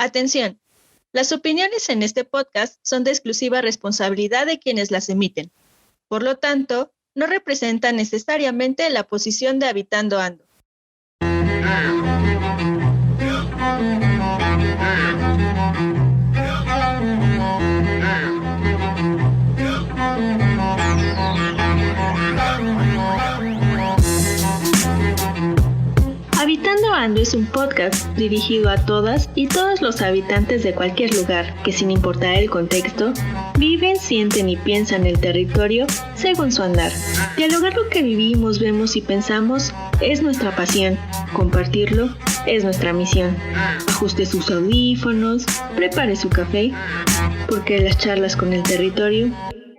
Atención, las opiniones en este podcast son de exclusiva responsabilidad de quienes las emiten. Por lo tanto, no representan necesariamente la posición de Habitando Ando. Habitando Ando es un podcast dirigido a todas y todos los habitantes de cualquier lugar que, sin importar el contexto, viven, sienten y piensan el territorio según su andar. Dialogar lo que vivimos, vemos y pensamos es nuestra pasión. Compartirlo es nuestra misión. Ajuste sus audífonos, prepare su café, porque las charlas con el territorio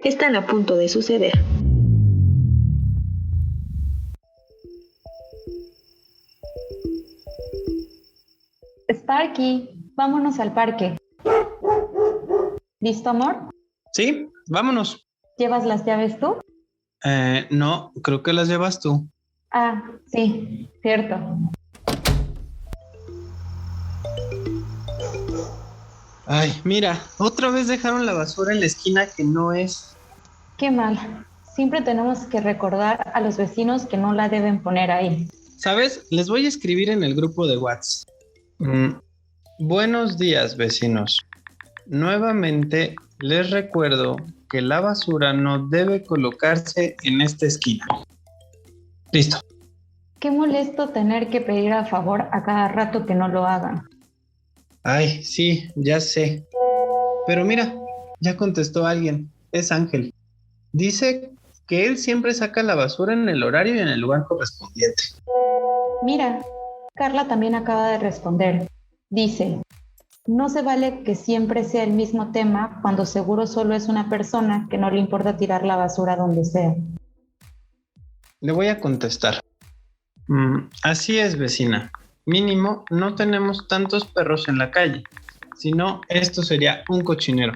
están a punto de suceder. Sparky, vámonos al parque. ¿Listo, amor? Sí, vámonos. ¿Llevas las llaves tú? No, creo que las llevas tú. Ah, sí, cierto. Ay, mira, otra vez dejaron la basura en la esquina que no es. Qué mal. Siempre tenemos que recordar a los vecinos que no la deben poner ahí. ¿Sabes? Les voy a escribir en el grupo de WhatsApp. Buenos días, vecinos. Nuevamente les recuerdo que la basura no debe colocarse en esta esquina. Listo. Qué molesto tener que pedir a favor a cada rato que no lo hagan. Ay, sí, ya sé. Pero mira, ya contestó alguien. Es Ángel. Dice que él siempre saca la basura en el horario y en el lugar correspondiente. Mira, Carla también acaba de responder. Dice, no se vale que siempre sea el mismo tema cuando seguro solo es una persona que no le importa tirar la basura donde sea. Le voy a contestar. Así es, vecina. Mínimo, no tenemos tantos perros en la calle. Si no, esto sería un cochinero.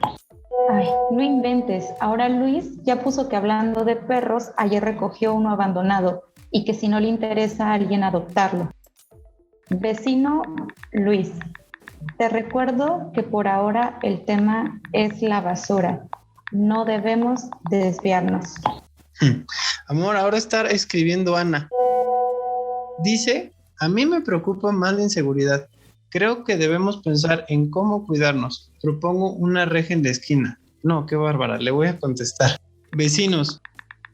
Ay, no inventes. Ahora Luis ya puso que hablando de perros, ayer recogió uno abandonado y que si no le interesa a alguien adoptarlo. Vecino Luis, te recuerdo que por ahora el tema es la basura. No debemos desviarnos. Amor, ahora está escribiendo Ana. Dice, a mí me preocupa más la inseguridad. Creo que debemos pensar en cómo cuidarnos. Propongo una reja en la esquina. No, qué bárbara, le voy a contestar. Vecinos,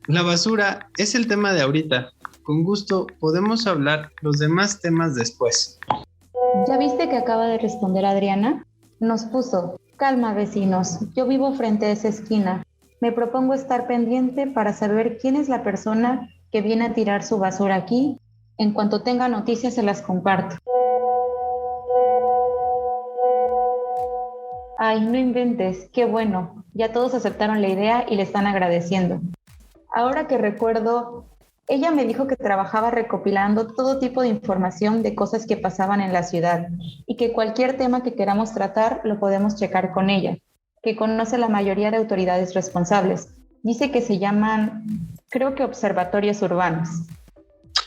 la basura es el tema de ahorita. Con gusto podemos hablar los demás temas después. ¿Ya viste que acaba de responder Adriana? Nos puso, calma vecinos, yo vivo frente a esa esquina. Me propongo estar pendiente para saber quién es la persona que viene a tirar su basura aquí. En cuanto tenga noticias se las comparto. Ay, no inventes, qué bueno. Ya todos aceptaron la idea y le están agradeciendo. Ahora que recuerdo, ella me dijo que trabajaba recopilando todo tipo de información de cosas que pasaban en la ciudad y que cualquier tema que queramos tratar lo podemos checar con ella, que conoce la mayoría de autoridades responsables. Dice que se llaman, creo que observatorios urbanos.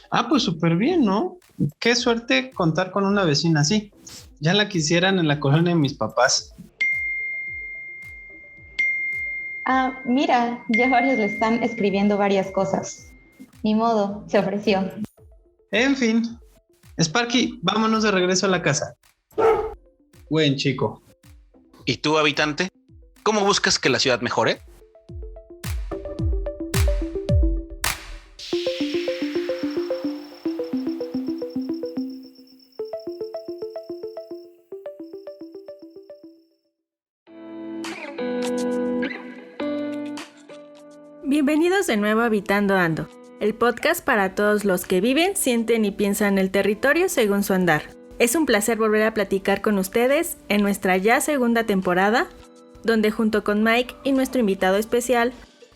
Ah, pues súper bien, ¿no? Qué suerte contar con una vecina así. Ya la quisieran en la colonia de mis papás. Ah, mira, ya varios le están escribiendo varias cosas. Ni modo, se ofreció. En fin. Sparky, vámonos de regreso a la casa. Buen chico. ¿Y tú, habitante? ¿Cómo buscas que la ciudad mejore? Bienvenidos de nuevo a Habitando Ando, el podcast para todos los que viven, sienten y piensan el territorio según su andar. Es un placer volver a platicar con ustedes en nuestra ya segunda temporada, donde junto con Mike y nuestro invitado especial,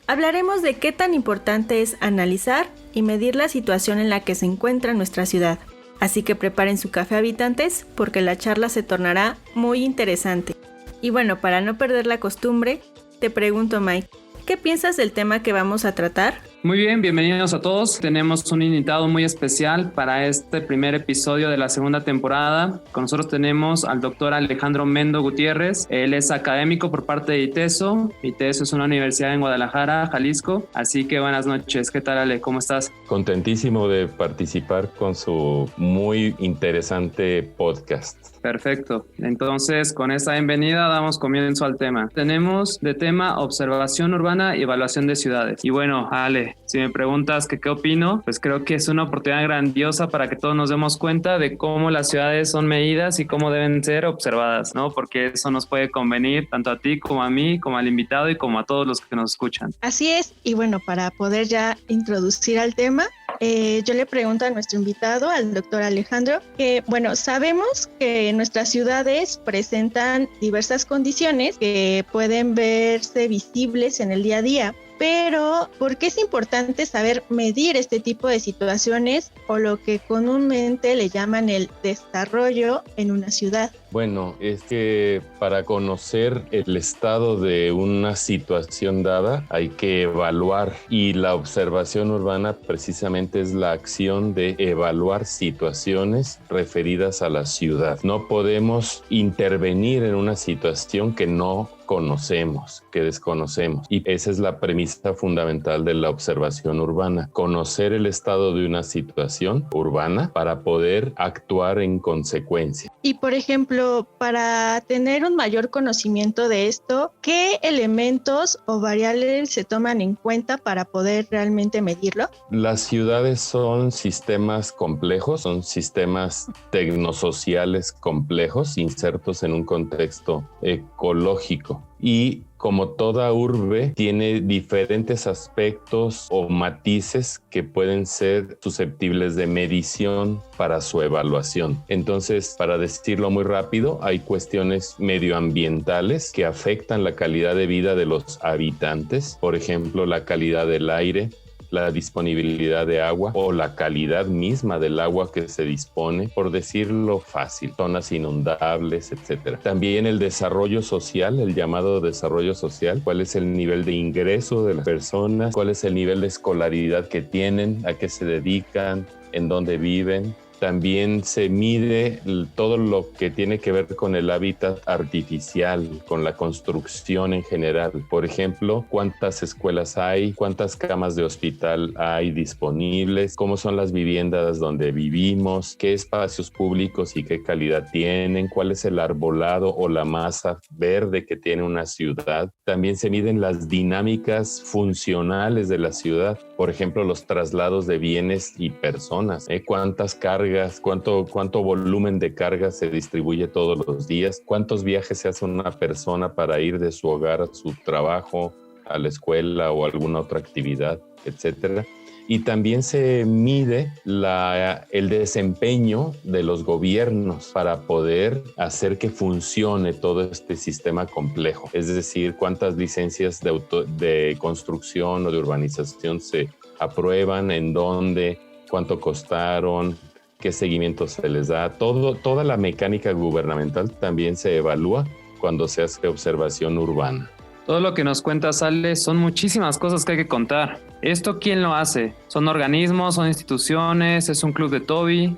hablaremos de qué tan importante es analizar y medir la situación en la que se encuentra nuestra ciudad. Así que preparen su café, habitantes, porque la charla se tornará muy interesante. Y bueno, para no perder la costumbre, te pregunto, Mike, ¿qué piensas del tema que vamos a tratar? Muy bien, bienvenidos a todos. Tenemos un invitado muy especial para este primer episodio de la segunda temporada. Con nosotros tenemos al doctor Alejandro Mendo Gutiérrez. Él es académico por parte de ITESO. ITESO es una universidad en Guadalajara, Jalisco. Así que buenas noches. ¿Qué tal, Ale? ¿Cómo estás? Contentísimo de participar con su muy interesante podcast. Perfecto. Entonces, con esta bienvenida damos comienzo al tema. Tenemos de tema observación urbana y evaluación de ciudades. Y bueno, Ale, si me preguntas que qué opino, pues creo que es una oportunidad grandiosa para que todos nos demos cuenta de cómo las ciudades son medidas y cómo deben ser observadas, ¿no? Porque eso nos puede convenir tanto a ti como a mí, como al invitado y como a todos los que nos escuchan. Así es, y bueno, para poder ya introducir al tema, yo le pregunto a nuestro invitado, al doctor Alejandro, que bueno, sabemos que nuestras ciudades presentan diversas condiciones que pueden verse visibles en el día a día, pero ¿por qué es importante saber medir este tipo de situaciones o lo que comúnmente le llaman el desarrollo en una ciudad? Bueno, es que para conocer el estado de una situación dada hay que evaluar, y la observación urbana precisamente es la acción de evaluar situaciones referidas a la ciudad. No podemos intervenir en una situación que no conocemos, que desconocemos, y esa es la premisa fundamental de la observación urbana: conocer el estado de una situación urbana para poder actuar en consecuencia. Y por ejemplo, para tener un mayor conocimiento de esto, ¿qué elementos o variables se toman en cuenta para poder realmente medirlo? Las ciudades son sistemas complejos, son sistemas tecnosociales complejos, insertos en un contexto ecológico. Y como toda urbe, tiene diferentes aspectos o matices que pueden ser susceptibles de medición para su evaluación. Entonces, para decirlo muy rápido, hay cuestiones medioambientales que afectan la calidad de vida de los habitantes. Por ejemplo, la calidad del aire, la disponibilidad de agua o la calidad misma del agua que se dispone, por decirlo fácil, zonas inundables, etc. También el desarrollo social, el llamado desarrollo social, cuál es el nivel de ingreso de las personas, cuál es el nivel de escolaridad que tienen, a qué se dedican, en dónde viven. También se mide todo lo que tiene que ver con el hábitat artificial, con la construcción en general. Por ejemplo, cuántas escuelas hay, cuántas camas de hospital hay disponibles, cómo son las viviendas donde vivimos, qué espacios públicos y qué calidad tienen, cuál es el arbolado o la masa verde que tiene una ciudad. También se miden las dinámicas funcionales de la ciudad. Por ejemplo, los traslados de bienes y personas, cuántas cargas, cuánto volumen de carga se distribuye todos los días, cuántos viajes se hace una persona para ir de su hogar a su trabajo, a la escuela o alguna otra actividad, etcétera. Y también se mide el desempeño de los gobiernos para poder hacer que funcione todo este sistema complejo. Es decir, cuántas licencias de construcción o de urbanización se aprueban, en dónde, cuánto costaron, qué seguimiento se les da. Toda la mecánica gubernamental también se evalúa cuando se hace observación urbana. Todo lo que nos cuentas, Ale, son muchísimas cosas que hay que contar. ¿Esto quién lo hace? ¿Son organismos, son instituciones, es un club de Toby?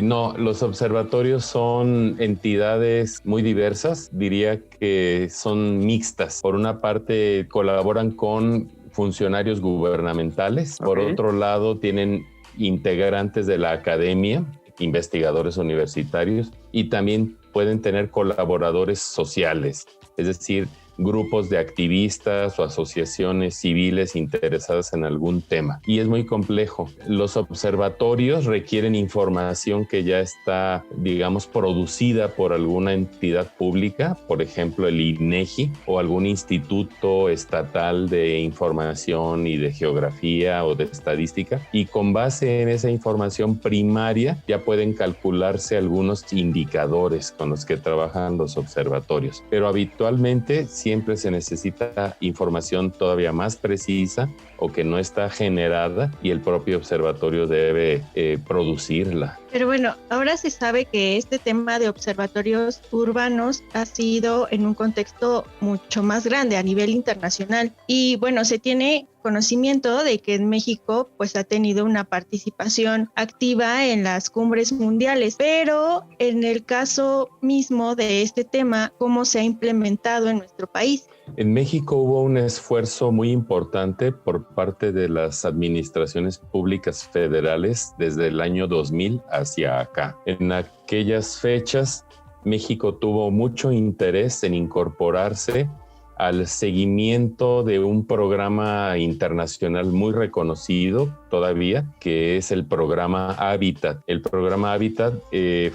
No, los observatorios son entidades muy diversas, diría que son mixtas. Por una parte, colaboran con funcionarios gubernamentales, por otro lado, tienen integrantes de la academia, investigadores universitarios, y también pueden tener colaboradores sociales, es decir, grupos de activistas o asociaciones civiles interesadas en algún tema. Y es muy complejo. Los observatorios requieren información que ya está, digamos, producida por alguna entidad pública, por ejemplo, el INEGI o algún instituto estatal de información y de geografía o de estadística. Y con base en esa información primaria ya pueden calcularse algunos indicadores con los que trabajan los observatorios. Pero habitualmente siempre se necesita información todavía más precisa o que no está generada y el propio observatorio debe producirla. Pero bueno, ahora se sabe que este tema de observatorios urbanos ha sido en un contexto mucho más grande a nivel internacional. Y bueno, se tiene conocimiento de que en México pues ha tenido una participación activa en las cumbres mundiales, pero en el caso mismo de este tema, ¿cómo se ha implementado en nuestro país? En México hubo un esfuerzo muy importante por parte de las administraciones públicas federales desde el año 2000 hacia acá. En aquellas fechas, México tuvo mucho interés en incorporarse al seguimiento de un programa internacional muy reconocido todavía, que es el programa Hábitat. El programa Hábitat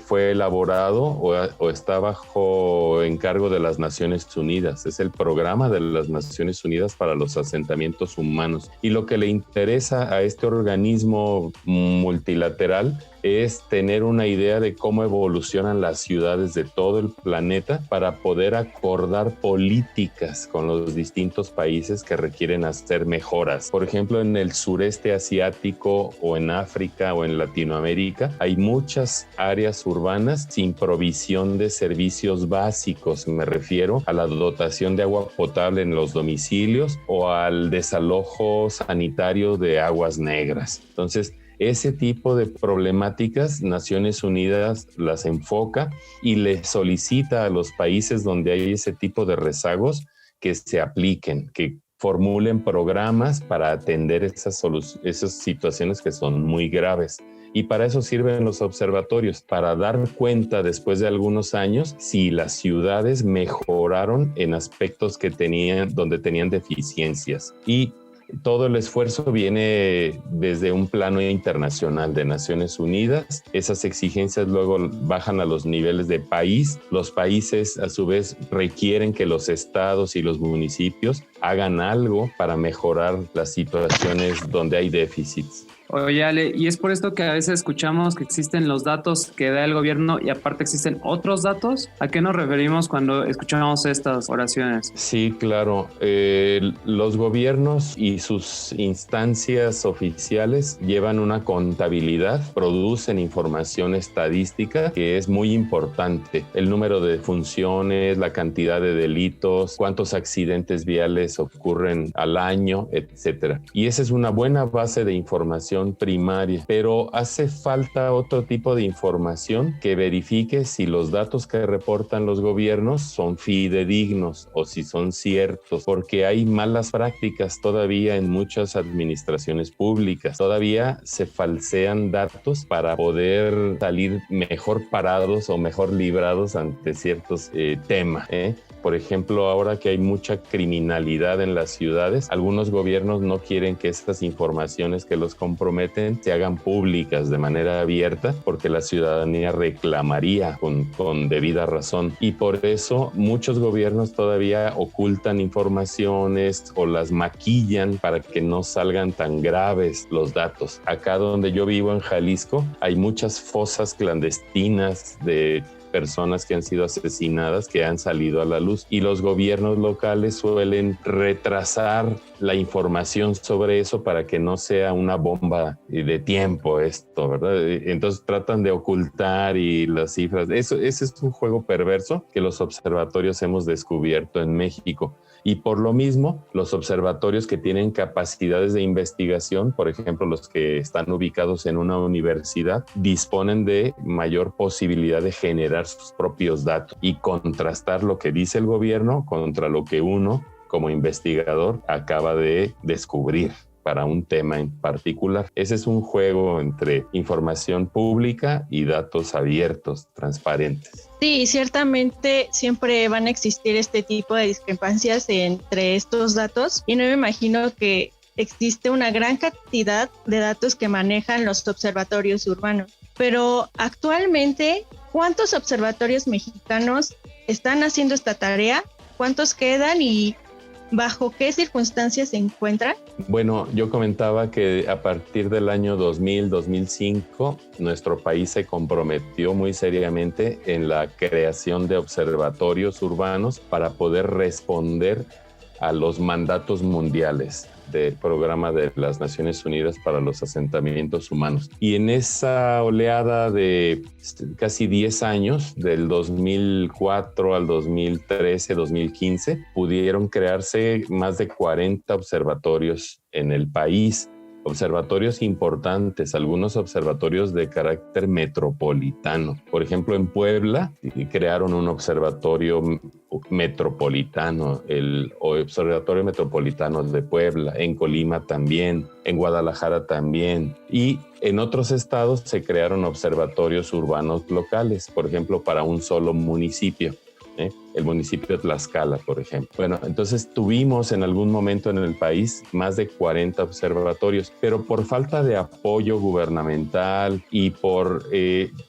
fue elaborado o está bajo encargo de las Naciones Unidas. Es el programa de las Naciones Unidas para los asentamientos humanos. Y lo que le interesa a este organismo multilateral es tener una idea de cómo evolucionan las ciudades de todo el planeta para poder acordar políticas con los distintos países que requieren hacer mejoras. Por ejemplo, en el sureste asiático o en África o en Latinoamérica hay muchas áreas urbanas sin provisión de servicios básicos. Me refiero a la dotación de agua potable en los domicilios o al desalojo sanitario de aguas negras. Entonces, ese tipo de problemáticas, Naciones Unidas las enfoca y le solicita a los países donde hay ese tipo de rezagos que se apliquen, que formulen programas para atender esas situaciones que son muy graves. Y para eso sirven los observatorios, para dar cuenta después de algunos años si las ciudades mejoraron en aspectos donde tenían deficiencias. Y todo el esfuerzo viene desde un plano internacional de Naciones Unidas. Esas exigencias luego bajan a los niveles de país. Los países, a su vez, requieren que los estados y los municipios hagan algo para mejorar las situaciones donde hay déficits. Oye, Ale, y es por esto que a veces escuchamos que existen los datos que da el gobierno y aparte existen otros datos. ¿A qué nos referimos cuando escuchamos estas oraciones? Sí, claro. Los gobiernos y sus instancias oficiales llevan una contabilidad, producen información estadística que es muy importante. El número de defunciones, la cantidad de delitos, cuántos accidentes viales ocurren al año, etcétera. Y esa es una buena base de información primaria, pero hace falta otro tipo de información que verifique si los datos que reportan los gobiernos son fidedignos o si son ciertos, porque hay malas prácticas todavía en muchas administraciones públicas. Todavía se falsean datos para poder salir mejor parados o mejor librados ante ciertos temas. Por ejemplo, ahora que hay mucha criminalidad en las ciudades, algunos gobiernos no quieren que estas informaciones que los comprometen se hagan públicas de manera abierta porque la ciudadanía reclamaría con debida razón. Y por eso muchos gobiernos todavía ocultan informaciones o las maquillan para que no salgan tan graves los datos. Acá donde yo vivo en Jalisco hay muchas fosas clandestinas de personas que han sido asesinadas que han salido a la luz y los gobiernos locales suelen retrasar la información sobre eso para que no sea una bomba de tiempo esto, ¿verdad? Entonces tratan de ocultar y las cifras. Ese es un juego perverso que los observatorios hemos descubierto en México. Y por lo mismo, los observatorios que tienen capacidades de investigación, por ejemplo, los que están ubicados en una universidad, disponen de mayor posibilidad de generar sus propios datos y contrastar lo que dice el gobierno contra lo que uno, como investigador, acaba de descubrir para un tema en particular. Ese es un juego entre información pública y datos abiertos, transparentes. Sí, ciertamente siempre van a existir este tipo de discrepancias entre estos datos y no me imagino que existe una gran cantidad de datos que manejan los observatorios urbanos. Pero actualmente, ¿cuántos observatorios mexicanos están haciendo esta tarea? ¿Cuántos quedan y bajo qué circunstancias se encuentran? Bueno, yo comentaba que a partir del año 2000-2005, nuestro país se comprometió muy seriamente en la creación de observatorios urbanos para poder responder a los mandatos mundiales del Programa de las Naciones Unidas para los Asentamientos Humanos. Y en esa oleada de casi 10 años, del 2004 al 2013, 2015, pudieron crearse más de 40 observatorios en el país. Observatorios importantes, algunos observatorios de carácter metropolitano. Por ejemplo, en Puebla crearon un observatorio metropolitano, el Observatorio Metropolitano de Puebla, en Colima también, en Guadalajara también, y en otros estados se crearon observatorios urbanos locales, por ejemplo, para un solo municipio. El municipio de Tlaxcala, por ejemplo. Bueno, entonces tuvimos en algún momento en el país más de 40 observatorios, pero por falta de apoyo gubernamental y por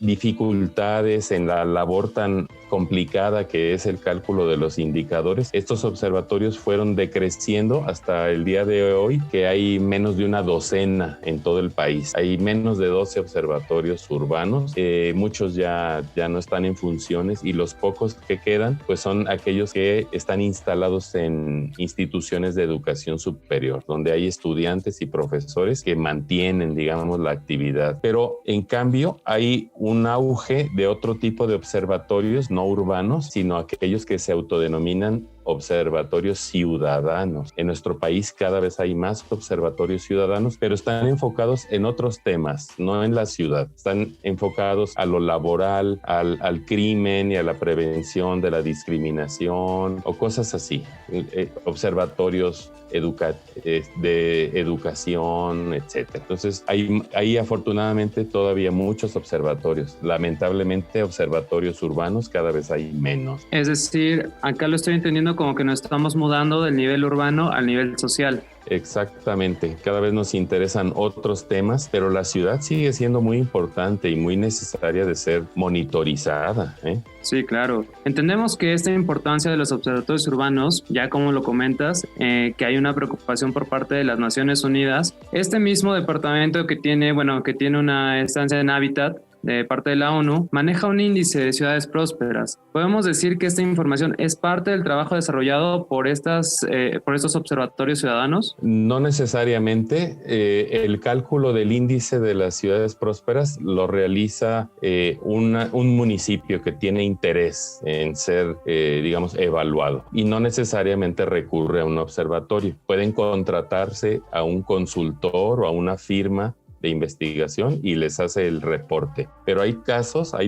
dificultades en la labor tan complicada que es el cálculo de los indicadores, estos observatorios fueron decreciendo hasta el día de hoy, que hay menos de una docena en todo el país. Hay menos de 12 observatorios urbanos, muchos ya no están en funciones, y los pocos que quedan pues son aquellos que están instalados en instituciones de educación superior, donde hay estudiantes y profesores que mantienen, digamos, la actividad. Pero en cambio hay un auge de otro tipo de observatorios no urbanos, sino aquellos que se autodenominan observatorios ciudadanos. En nuestro país cada vez hay más observatorios ciudadanos, pero están enfocados en otros temas, no en la ciudad. Están enfocados a lo laboral, al crimen y a la prevención de la discriminación o cosas así. Observatorios de educación, etc. Entonces, hay afortunadamente todavía muchos observatorios. Lamentablemente, observatorios urbanos cada vez hay menos. Es decir, acá lo estoy entendiendo como que nos estamos mudando del nivel urbano al nivel social. Exactamente, cada vez nos interesan otros temas, pero la ciudad sigue siendo muy importante y muy necesaria de ser monitorizada, ¿eh? Sí, claro. Entendemos que esta importancia de los observatorios urbanos, ya como lo comentas, que hay una preocupación por parte de las Naciones Unidas. Este mismo departamento que tiene una estancia en Hábitat, de parte de la ONU, maneja un índice de ciudades prósperas. ¿Podemos decir que esta información es parte del trabajo desarrollado por estos observatorios ciudadanos? No necesariamente. El cálculo del índice de las ciudades prósperas lo realiza un municipio que tiene interés en ser, evaluado, y no necesariamente recurre a un observatorio. Pueden contratarse a un consultor o a una firma de investigación y les hace el reporte. Pero hay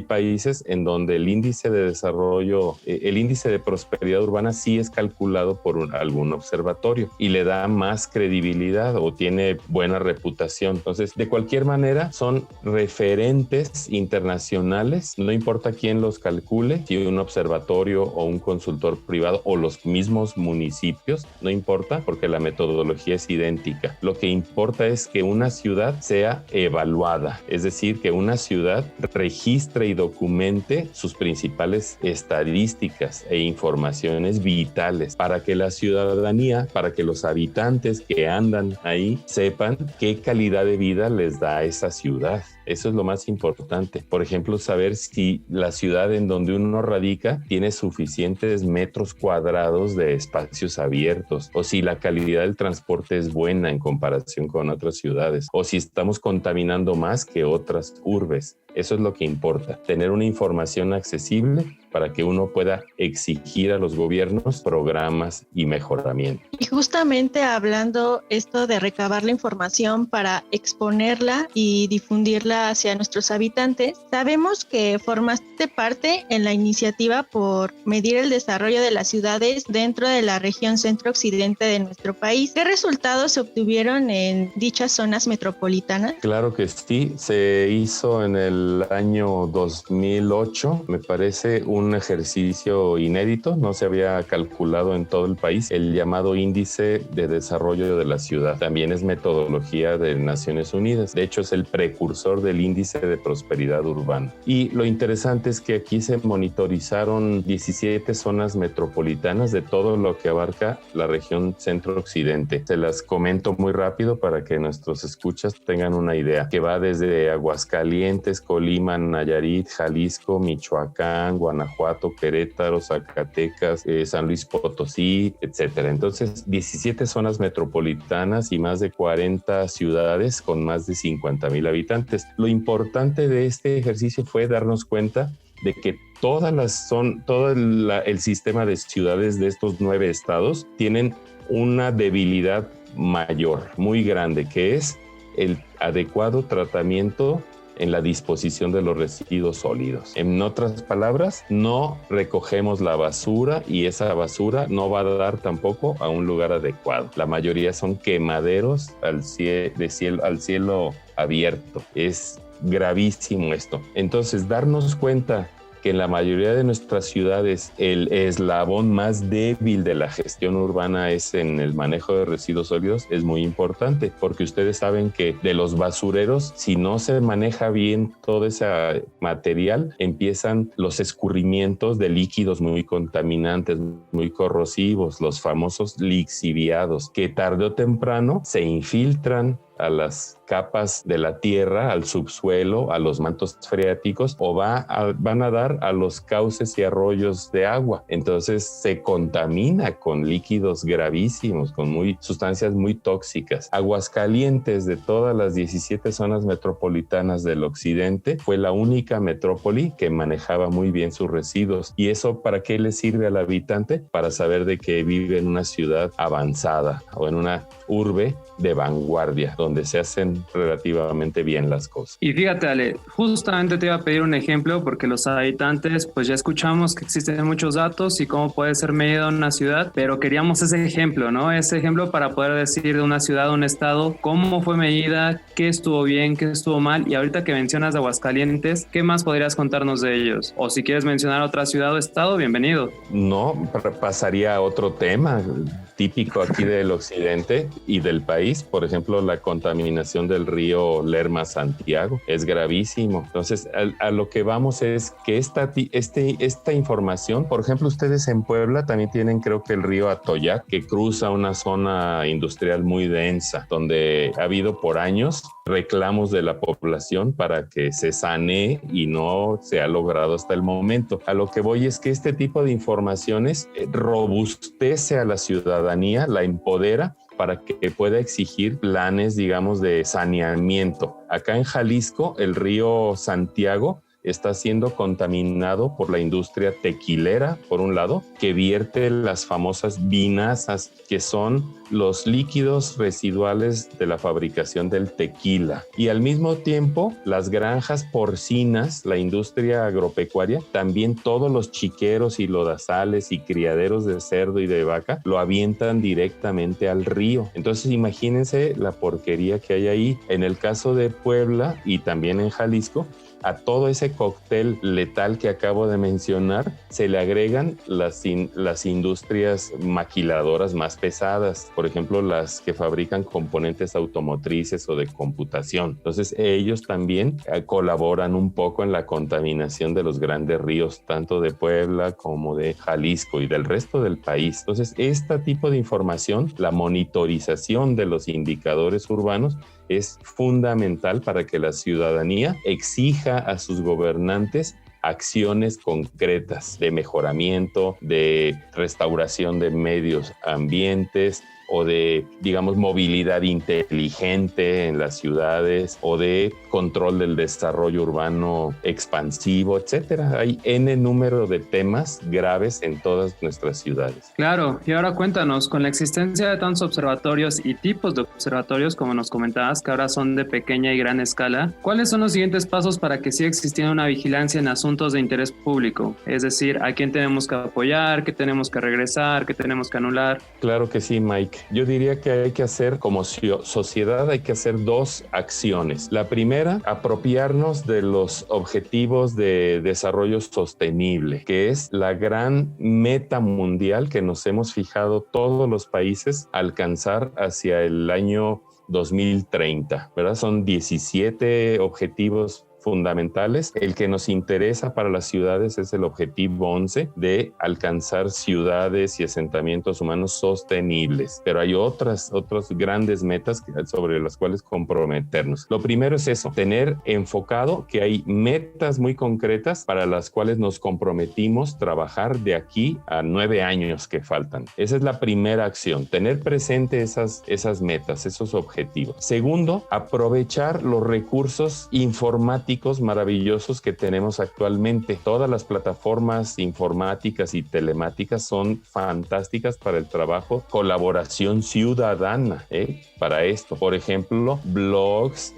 países en donde el índice de desarrollo, el índice de prosperidad urbana sí es calculado por algún observatorio y le da más credibilidad o tiene buena reputación. Entonces, de cualquier manera, son referentes internacionales, no importa quién los calcule, si un observatorio o un consultor privado o los mismos municipios, no importa, porque la metodología es idéntica. Lo que importa es que una ciudad sea evaluada, es decir, que una ciudad registre y documente sus principales estadísticas e informaciones vitales para que la ciudadanía, para que los habitantes que andan ahí sepan qué calidad de vida les da esa ciudad. Eso es lo más importante. Por ejemplo, saber si la ciudad en donde uno radica tiene suficientes metros cuadrados de espacios abiertos, o si la calidad del transporte es buena en comparación con otras ciudades, o si estamos contaminando más que otras urbes. Eso es lo que importa, tener una información accesible para que uno pueda exigir a los gobiernos programas y mejoramiento. Y justamente hablando esto de recabar la información para exponerla y difundirla hacia nuestros habitantes, sabemos que formaste parte en la iniciativa por medir el desarrollo de las ciudades dentro de la región centro-occidente de nuestro país. ¿Qué resultados se obtuvieron en dichas zonas metropolitanas? Claro que sí, se hizo en el año 2008, me parece un ejercicio inédito, no se había calculado en todo el país, el llamado Índice de Desarrollo de la Ciudad. También es metodología de Naciones Unidas, de hecho es el precursor del Índice de Prosperidad Urbana. Y lo interesante es que aquí se monitorizaron 17 zonas metropolitanas de todo lo que abarca la región centro-occidente. Se las comento muy rápido para que nuestros escuchas tengan una idea, que va desde Aguascalientes, Colima, Nayarit, Jalisco, Michoacán, Guanajuato, Guanajuato, Querétaro, Zacatecas, San Luis Potosí, etcétera. Entonces, 17 zonas metropolitanas y más de 40 ciudades con más de 50,000 habitantes. Lo importante de este ejercicio fue darnos cuenta de que todo el sistema de ciudades de estos 9 estados tienen una debilidad mayor, muy grande, que es el adecuado tratamiento en la disposición de los residuos sólidos. En otras palabras, no recogemos la basura y esa basura no va a dar tampoco a un lugar adecuado. La mayoría son quemaderos al cielo abierto. Es gravísimo esto. Entonces, darnos cuenta que en la mayoría de nuestras ciudades el eslabón más débil de la gestión urbana es en el manejo de residuos sólidos es muy importante, porque ustedes saben que de los basureros, si no se maneja bien todo ese material, empiezan los escurrimientos de líquidos muy contaminantes, muy corrosivos, los famosos lixiviados, que tarde o temprano se infiltran a las capas de la tierra, al subsuelo, a los mantos freáticos o van a dar a los cauces y arroyos de agua. Entonces se contamina con líquidos gravísimos, con sustancias muy tóxicas. Aguascalientes, de todas las 17 zonas metropolitanas del occidente, fue la única metrópoli que manejaba muy bien sus residuos. ¿Y eso para qué le sirve al habitante? Para saber de que vive en una ciudad avanzada o en una urbe de vanguardia, donde se hacen relativamente bien las cosas. Y fíjate, Ale, justamente te iba a pedir un ejemplo porque los habitantes, pues ya escuchamos que existen muchos datos y cómo puede ser medida una ciudad, pero queríamos ese ejemplo, ¿no? Ese ejemplo para poder decir de una ciudad, un estado, cómo fue medida, qué estuvo bien, qué estuvo mal. Y ahorita que mencionas de Aguascalientes, ¿qué más podrías contarnos de ellos? O si quieres mencionar otra ciudad o estado, bienvenido. No, pasaría a otro tema típico aquí del occidente y del país. Por ejemplo, la contaminación del río Lerma-Santiago es gravísimo. Entonces, a lo que vamos es que esta información, por ejemplo, ustedes en Puebla también tienen, creo que el río Atoyac, que cruza una zona industrial muy densa, donde ha habido por años reclamos de la población para que se sanee y no se ha logrado hasta el momento. A lo que voy es que este tipo de informaciones robustece a la ciudadanía, la empodera para que pueda exigir planes, digamos, de saneamiento. Acá en Jalisco, el río Santiago está siendo contaminado por la industria tequilera, por un lado, que vierte las famosas vinazas, que son los líquidos residuales de la fabricación del tequila. Y al mismo tiempo, las granjas porcinas, la industria agropecuaria, también todos los chiqueros y lodazales y criaderos de cerdo y de vaca lo avientan directamente al río. Entonces, imagínense la porquería que hay ahí. En el caso de Puebla y también en Jalisco, a todo ese cóctel letal que acabo de mencionar se le agregan las industrias maquiladoras más pesadas, por ejemplo las que fabrican componentes automotrices o de computación. Entonces ellos también colaboran un poco en la contaminación de los grandes ríos, tanto de Puebla como de Jalisco y del resto del país. Entonces este tipo de información, la monitorización de los indicadores urbanos, es fundamental para que la ciudadanía exija a sus gobernantes acciones concretas de mejoramiento, de restauración de medios ambientes o de, digamos, movilidad inteligente en las ciudades o de control del desarrollo urbano expansivo, etcétera. Hay N número de temas graves en todas nuestras ciudades. Claro, y ahora cuéntanos, con la existencia de tantos observatorios y tipos de observatorios, como nos comentabas, que ahora son de pequeña y gran escala, ¿cuáles son los siguientes pasos para que siga existiendo una vigilancia en asuntos de interés público? Es decir, ¿a quién tenemos que apoyar? ¿Qué tenemos que regresar? ¿Qué tenemos que anular? Claro que sí, Mike. Yo diría que hay que hacer, como sociedad, hay que hacer dos acciones. La primera, apropiarnos de los objetivos de desarrollo sostenible, que es la gran meta mundial que nos hemos fijado todos los países alcanzar hacia el año 2030, ¿verdad? Son 17 objetivos fundamentales. El que nos interesa para las ciudades es el objetivo 11 de alcanzar ciudades y asentamientos humanos sostenibles. Pero hay otras grandes metas sobre las cuales comprometernos. Lo primero es eso, tener enfocado que hay metas muy concretas para las cuales nos comprometimos trabajar de aquí a 9 años que faltan. Esa es la primera acción, tener presente esas metas, esos objetivos. Segundo, aprovechar los recursos informáticos maravillosos que tenemos actualmente. Todas las plataformas informáticas y telemáticas son fantásticas para el trabajo, colaboración ciudadana, para esto. Por ejemplo, blogs,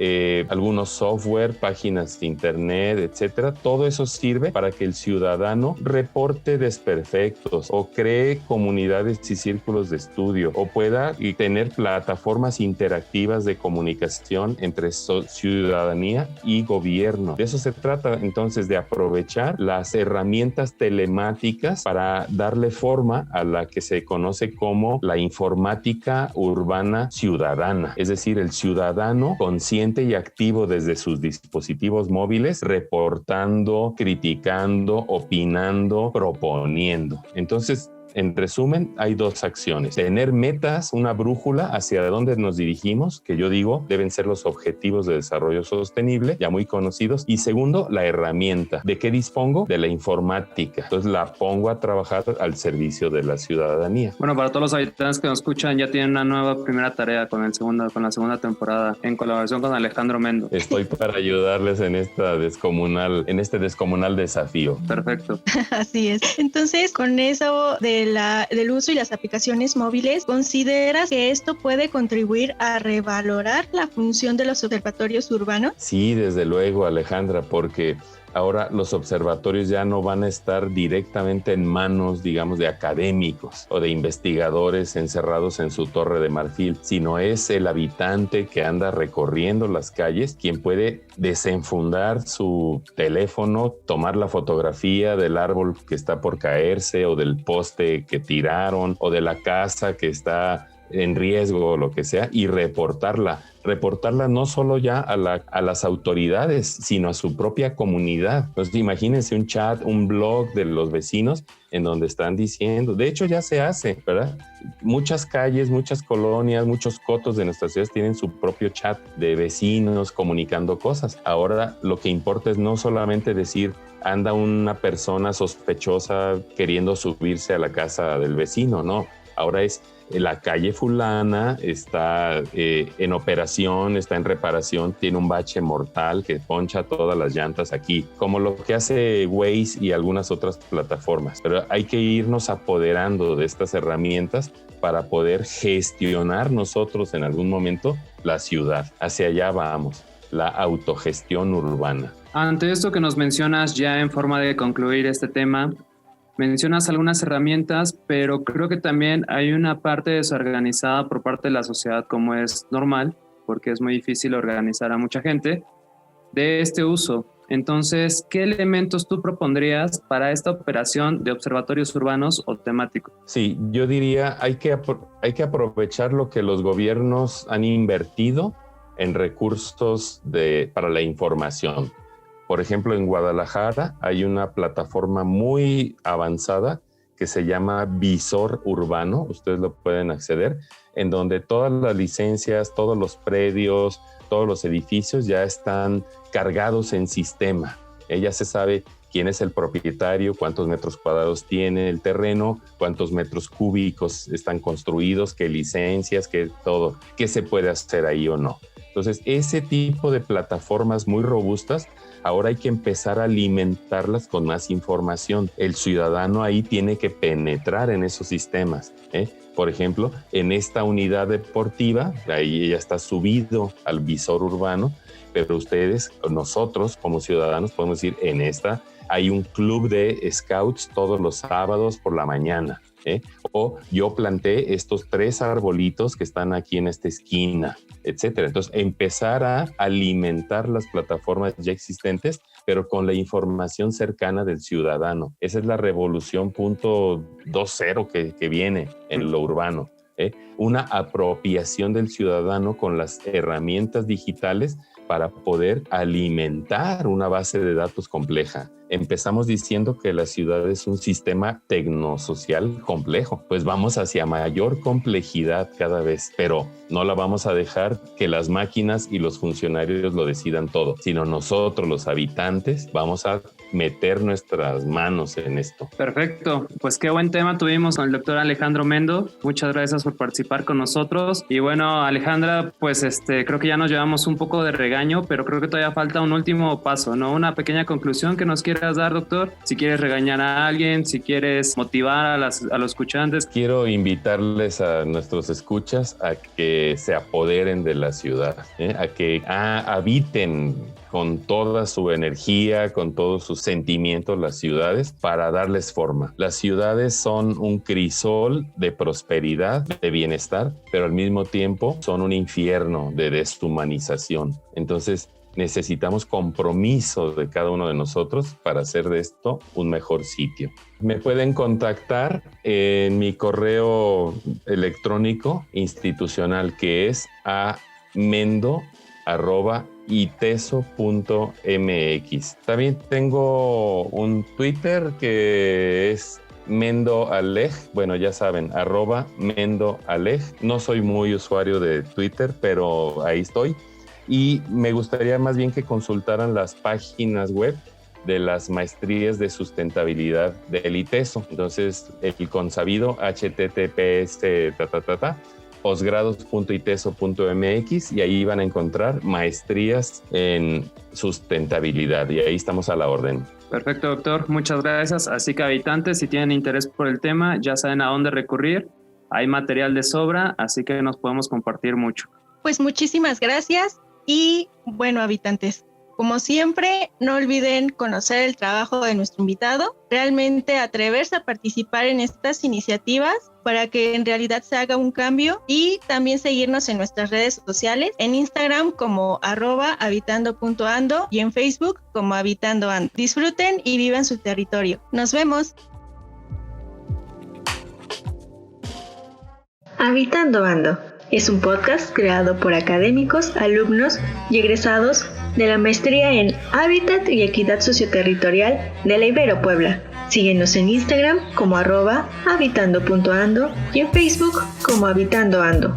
algunos software, páginas de internet, etcétera. Todo eso sirve para que el ciudadano reporte desperfectos o cree comunidades y círculos de estudio o pueda tener plataformas interactivas de comunicación entre ciudadanía y gobierno. De eso se trata entonces, de aprovechar las herramientas telemáticas para darle forma a la que se conoce como la informática urbana ciudadana, es decir, el ciudadano consciente y activo desde sus dispositivos móviles, reportando, criticando, opinando, proponiendo. Entonces, en resumen, hay 2 acciones. Tener metas, una brújula hacia dónde nos dirigimos, que yo digo deben ser los objetivos de desarrollo sostenible, ya muy conocidos. Y segundo, la herramienta. ¿De qué dispongo? De la informática. Entonces la pongo a trabajar al servicio de la ciudadanía. Bueno, para todos los habitantes que nos escuchan, ya tienen una nueva primera tarea con la segunda temporada, en colaboración con Alejandro Mendo. Estoy para ayudarles en este descomunal desafío. Perfecto. Así es. Entonces, con eso del uso y las aplicaciones móviles, ¿consideras que esto puede contribuir a revalorar la función de los observatorios urbanos? Sí, desde luego, Alejandra, porque ahora los observatorios ya no van a estar directamente en manos, digamos, de académicos o de investigadores encerrados en su torre de marfil, sino es el habitante que anda recorriendo las calles quien puede desenfundar su teléfono, tomar la fotografía del árbol que está por caerse o del poste que tiraron o de la casa que está en riesgo o lo que sea, y reportarla no solo ya a las autoridades, sino a su propia comunidad. Entonces imagínense un chat, un blog de los vecinos en donde están diciendo, de hecho ya se hace, ¿verdad? Muchas calles, muchas colonias, muchos cotos de nuestras ciudades tienen su propio chat de vecinos comunicando cosas. Ahora lo que importa es no solamente decir, anda una persona sospechosa queriendo subirse a la casa del vecino, no. Ahora es la calle fulana, está en operación, está en reparación, tiene un bache mortal que poncha todas las llantas aquí, como lo que hace Waze y algunas otras plataformas. Pero hay que irnos apoderando de estas herramientas para poder gestionar nosotros en algún momento la ciudad. Hacia allá vamos, la autogestión urbana. Ante esto que nos mencionas, ya en forma de concluir este tema, mencionas algunas herramientas, pero creo que también hay una parte desorganizada por parte de la sociedad, como es normal, porque es muy difícil organizar a mucha gente, de este uso. Entonces, ¿qué elementos tú propondrías para esta operación de observatorios urbanos o temáticos? Sí, yo diría hay que aprovechar lo que los gobiernos han invertido en recursos para la información. Por ejemplo, en Guadalajara hay una plataforma muy avanzada que se llama Visor Urbano, ustedes lo pueden acceder, en donde todas las licencias, todos los predios, todos los edificios ya están cargados en sistema. Ya se sabe quién es el propietario, cuántos metros cuadrados tiene el terreno, cuántos metros cúbicos están construidos, qué licencias, qué todo, qué se puede hacer ahí o no. Entonces, ese tipo de plataformas muy robustas, ahora hay que empezar a alimentarlas con más información. El ciudadano ahí tiene que penetrar en esos sistemas. Por ejemplo, en esta unidad deportiva, ahí ya está subido al visor urbano, pero ustedes, nosotros como ciudadanos podemos decir, en esta hay un club de scouts todos los sábados por la mañana. O yo planté estos 3 arbolitos que están aquí en esta esquina, etcétera. Entonces, empezar a alimentar las plataformas ya existentes, pero con la información cercana del ciudadano. Esa es la revolución .20 que viene en lo urbano. Una apropiación del ciudadano con las herramientas digitales para poder alimentar una base de datos compleja. Empezamos diciendo que la ciudad es un sistema tecnosocial complejo, pues vamos hacia mayor complejidad cada vez, pero no la vamos a dejar que las máquinas y los funcionarios lo decidan todo, sino nosotros, los habitantes, vamos a meter nuestras manos en esto. Perfecto, pues qué buen tema tuvimos con el doctor Alejandro Mendo. Muchas gracias por participar con nosotros. Y bueno, Alejandra, pues creo que ya nos llevamos un poco de regaño, pero creo que todavía falta un último paso, ¿no? Una pequeña conclusión que nos quieras dar, doctor. Si quieres regañar a alguien, si quieres motivar a los escuchantes. Quiero invitarles a nuestros escuchas a que se apoderen de la ciudad, a que habiten con toda su energía, con todos sus sentimientos las ciudades para darles forma. Las ciudades son un crisol de prosperidad, de bienestar, pero al mismo tiempo son un infierno de deshumanización. Entonces, necesitamos compromiso de cada uno de nosotros para hacer de esto un mejor sitio. Me pueden contactar en mi correo electrónico institucional, que es mendo@iteso.mx. También tengo un Twitter que es MendoAleg, bueno, ya saben, @MendoAleg. No soy muy usuario de Twitter, pero ahí estoy. Y me gustaría más bien que consultaran las páginas web de las maestrías de sustentabilidad del ITESO. Entonces, el consabido https posgrados.iteso.mx, y ahí van a encontrar maestrías en sustentabilidad, y ahí estamos a la orden. Perfecto, doctor. Muchas gracias. Así que habitantes, si tienen interés por el tema, ya saben a dónde recurrir. Hay material de sobra, así que nos podemos compartir mucho. Pues muchísimas gracias. Y bueno, habitantes, como siempre, no olviden conocer el trabajo de nuestro invitado, realmente atreverse a participar en estas iniciativas para que en realidad se haga un cambio, y también seguirnos en nuestras redes sociales, en Instagram como @habitando.ando y en Facebook como habitandoando. Disfruten y vivan su territorio. Nos vemos. Habitando Ando es un podcast creado por académicos, alumnos y egresados de la maestría en Hábitat y Equidad Socioterritorial de la Ibero Puebla. Síguenos en Instagram como @habitando.ando y en Facebook como habitandoando.